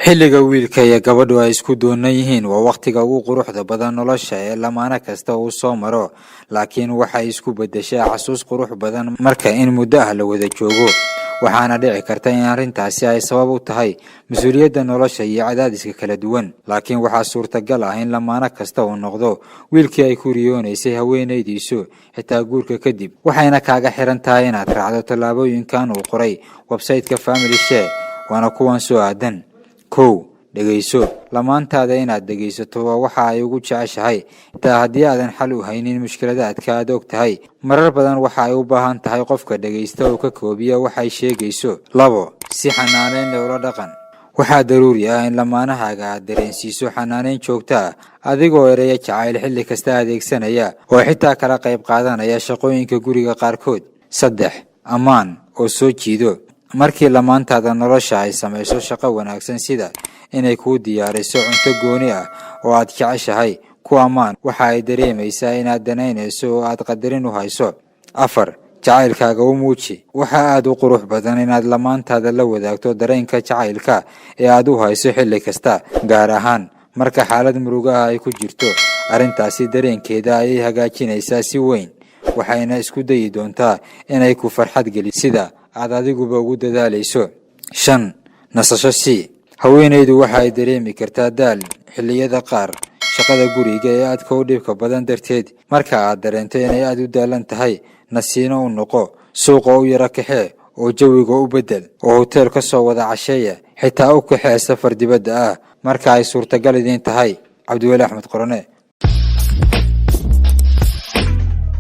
xilliga wiilka iyo gabadhu ay isku doonan yihiin waa waqtiga ugu quruxda badan nolosha ee lamaana kasta uu soo maro, laakiin waxay isku bedeshaa xasuus qurux badan marka in muddo ah la wada joogo. waxaana dhici karta in arrintaasi ay sabab u tahay mas'uuliyadda nolosha iyo cadaadiska kala duwan, laakiin waxaa suurtagal ah in lamaana kasta uu noqdo wiilkii ay ku riyoonaysay haweenaydiisu xitaa guurka kadib. waxayna kaaga xiran tahay inaad raacdo tallaabooyinkan uu qoray website-ka Family Share, waana kuwan soo aadan. kow, dhegeyso. lamaantaada inaad dhegeysato waa waxa ay ugu jeceshahay xitaa haddii aadan xal u haynin mushkiladaadka aad og tahay. marar badan waxa ay u baahan tahay qofka dhegeysta oo ka koobiya waxay sheegayso. labo, si xanaaneyn loola dhaqan. waxaa daruuri ah in lamaanahaaga aad dareensiiso xanaaneyn joogto ah, adigoo ereya jacayl xilli kasta adeegsanaya oo xitaa kala qayb qaadanaya shaqooyinka guriga qaarkood. saddex, ammaan oo soo jiido. markii lamaantaada nolosha ay samayso shaqo wanaagsan sida inay kuu diyaariso cunto gooni ah oo aad jeceshahay, ku ammaan. waxa ay dareemaysaa inaad danaynayso oo aad qadarin u hayso. afar, jacaylkaaga u muuji. waxa aad u qurux badan inaad lamaantaada la wadaagto dareenka jacaylka ee aad u hayso xilli kasta, gaar ahaan marka xaalad murugaha ay ku jirto. arrintaasi dareenkeeda ayay hagaajinaysaa si weyn, waxayna isku dayi doontaa inay ku farxad geliso sida aad adiguba ugu dadaalayso. shan, nasasho sii. haweenaydu waxa ay dareemi kartaa daal xilliyada qaar shaqada guriga ee aadka u dhibka badan darteed. marka aad dareento inay aad u daalan tahay, nasiino u noqo, suuqa u yara kaxee oo jawiga u bedel, oo hotel ka soo wada casheeya, xitaa u kaxee safar dibadda ah marka ay suurtagal idin tahay. Abdiweli Qorane.